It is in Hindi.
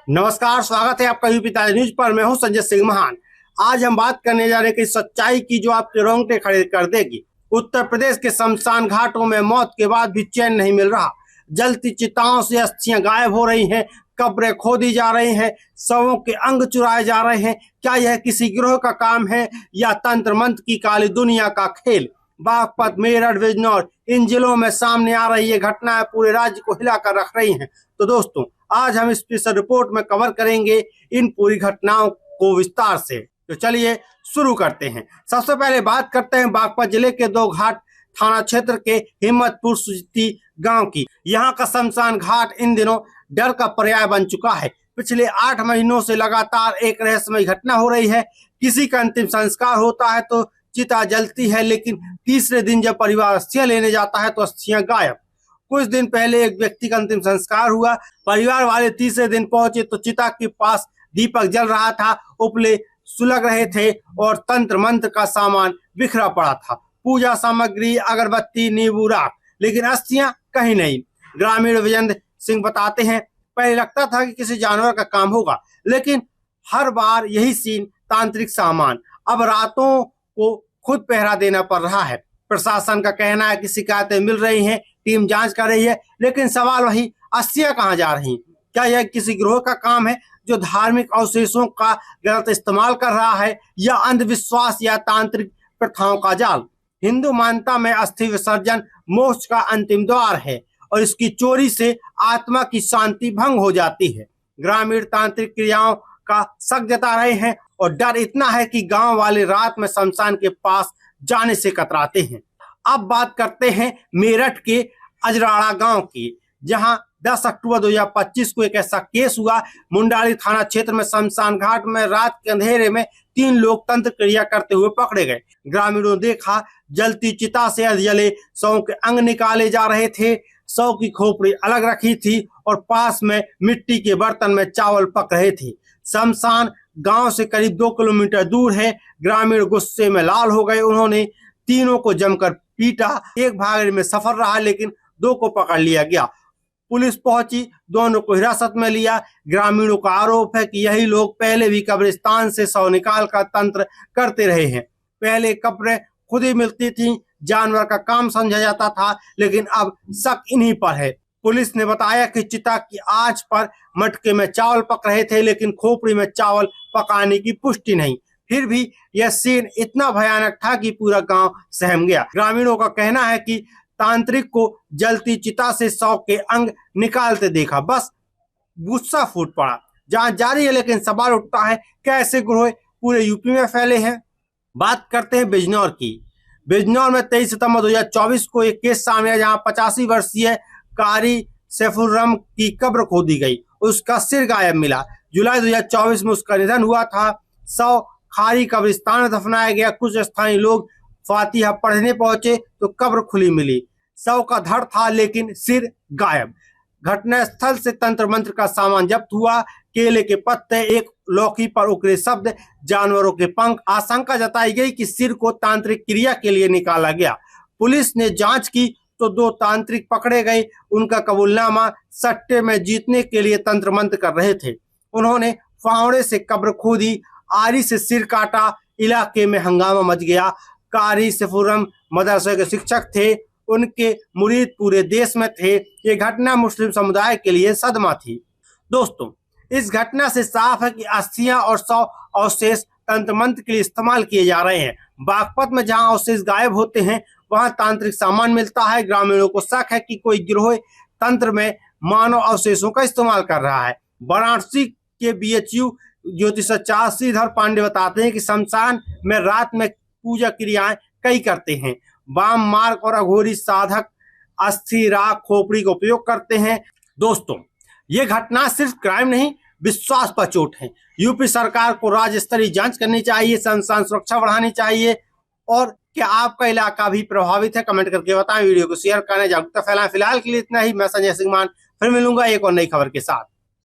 नमस्कार, स्वागत है आपका यूपी ताजा न्यूज पर। मैं हूं संजय सिंह महान। आज हम बात करने जा रहे हैं कि सच्चाई की जो आपके रोंगटे खड़े कर देगी। उत्तर प्रदेश के शमशान घाटों में मौत के बाद भी चैन नहीं मिल रहा। जलती चिताओं से अस्थियां गायब हो रही हैं, कब्रें खोदी जा रही हैं, शवों के अंग चुराए जा रहे हैं। क्या यह किसी गिरोह का काम है या तंत्र मंत्र की काली दुनिया का खेल? बागपत, मेरठ, बिजनौर, इन जिलों में सामने आ रही ये घटनाएं पूरे राज्य को हिलाकर रख रही हैं। तो दोस्तों, आज हम स्पेशल रिपोर्ट में कवर करेंगे इन पूरी घटनाओं को विस्तार से। तो चलिए शुरू करते हैं। सबसे पहले बात करते हैं बागपत जिले के दो घाट थाना क्षेत्र के हिम्मतपुर सुजती गांव की। यहाँ का शमशान घाट इन दिनों डर का पर्याय बन चुका है। पिछले 8 महीनों से लगातार एक रहस्यमय घटना हो रही है। किसी का अंतिम संस्कार होता है तो चिता जलती है, लेकिन तीसरे दिन जब परिवार अस्थियां लेने जाता है तो अस्थियां गायब। कुछ दिन पहले एक व्यक्ति का अंतिम संस्कार हुआ। परिवार वाले तीसरे दिन पहुंचे तो चिता के पास दीपक जल रहा था, उपले सुलग रहे थे और तंत्र मंत्र का सामान बिखरा पड़ा था। पूजा सामग्री, अगरबत्ती, नींबू, राख, लेकिन अस्थियां कहीं नहीं। ग्रामीण विजेंद्र सिंह बताते हैं, पहले लगता था कि किसी जानवर का काम होगा, लेकिन हर बार यही सीन, तांत्रिक सामान। अब रातों को खुद पहरा देना पड़ रहा है। प्रशासन का कहना है कि शिकायतें मिल रही हैं, टीम जांच कर रही है, लेकिन सवाल वही, अस्थियां कहां जा रही? क्या यह किसी गिरोह का काम है जो धार्मिक अवशेषों का गलत इस्तेमाल कर रहा है, या अंधविश्वास या तांत्रिक प्रथाओं का जाल? हिंदू मान्यता में अस्थि विसर्जन मोक्ष का अंतिम द्वार है और इसकी चोरी से आत्मा की शांति भंग हो जाती है। ग्रामीण तांत्रिक क्रियाओं का शक जता रहे हैं और डर इतना है कि गांव वाले रात में शमशान के पास जाने से कतराते हैं। अब बात करते हैं मेरठ के अजराड़ा गांव की, जहां 10 अक्टूबर 2025 को एक ऐसा केस हुआ। मुंडाली थाना क्षेत्र में शमशान घाट में रात के अंधेरे में 3 लोग तंत्र क्रिया करते हुए पकड़े गए। ग्रामीणों ने देखा, जलती चिता से जले शव के अंग निकाले जा रहे थे। शव की खोपड़ी अलग रखी थी और पास में मिट्टी के बर्तन में चावल पक रहे थे। शमशान गांव से करीब 2 किलोमीटर दूर है। ग्रामीण गुस्से में लाल हो गए। उन्होंने तीनों को जमकर पीटा। एक भागने में सफल रहा, लेकिन 2 को पकड़ लिया गया। पुलिस पहुंची, दोनों को हिरासत में लिया। ग्रामीणों का आरोप है कि यही लोग पहले भी कब्रिस्तान से शव निकाल कर तंत्र करते रहे हैं। पहले कब्रें खुद ही मिलती थी, जानवर का काम समझा जाता था, लेकिन अब शक इन्हीं पर है। पुलिस ने बताया कि चिता की आंच पर मटके में चावल पक रहे थे, लेकिन खोपड़ी में चावल पकाने की पुष्टि नहीं। फिर भी यह सीन इतना भयानक था कि पूरा गांव सहम गया। ग्रामीणों का कहना है कि तांत्रिक को जलती चिता से शव के अंग निकालते देखा, बस गुस्सा फूट पड़ा। जांच जारी है, लेकिन सवाल उठता है, क्या ऐसे गिरोह पूरे यूपी में फैले हैं? बात करते हैं बिजनौर की। बिजनौर में 23 सितंबर 2024 को एक केस सामने आया, जहां 85 वर्षीय कारी सैफुर्रहमान की कब्र खोदी गई, उसका सिर गायब मिला। जुलाई 2024 में उसका निधन हुआ था। शव खारी कब्रिस्तान में दफनाया गया। कुछ स्थानीय लोग फातिहा पढ़ने पहुंचे तो कब्र खुली मिली। शव का धड़ था, लेकिन सिर गायब। घटनास्थल से तंत्र मंत्र का सामान जब्त हुआ। केले के पत्ते, एक लौकी पर उकरे शब्द, जानवरों के पंख। आशंका जताई गई कि सिर को तांत्रिक क्रिया के लिए निकाला गया। पुलिस ने जांच की तो 2 तांत्रिक पकड़े गए। उनका कबूलनामा, सट्टे में जीतने के लिए तंत्र मंत्र कर रहे थे। उन्होंने फावड़े से कब्र खोदी, आरी से सिर काटा। इलाके में हंगामा मच गया। कारी सैफुर्रहमान मदरसे के शिक्षक थे, उनके मुरीद पूरे देश में थे। ये घटना मुस्लिम समुदाय के लिए सदमा थी। दोस्तों, इस घटना से साफ है कि अस्थियां और शव अवशेष तंत्र मंत्र के लिए इस्तेमाल किए जा रहे हैं। बागपत में जहां अवशेष गायब होते हैं, वहां तांत्रिक सामान मिलता है। ग्रामीणों को शक है कि कोई गिरोह तंत्र में मानव अवशेषों का इस्तेमाल कर रहा है। वाराणसी के BHU ज्योतिषाचार्य श्रीधर पांडे बताते हैं कि शमशान में रात में पूजा क्रियाएं कई करते हैं। वाम मार्ग और अघोरी साधक अस्थि, राख, खोपड़ी का उपयोग करते हैं। दोस्तों, ये घटना सिर्फ क्राइम नहीं, विश्वास पर चोट है। यूपी सरकार को राज्य स्तरीय जांच करनी चाहिए, शमशान सुरक्षा बढ़ानी चाहिए। और क्या आपका इलाका भी प्रभावित है? कमेंट करके बताएं। वीडियो को शेयर करें, जागरूकता फैलाएं। फिलहाल के लिए इतना ही। मैं संजय सिंह मान फिर मिलूंगा एक और नई खबर के साथ।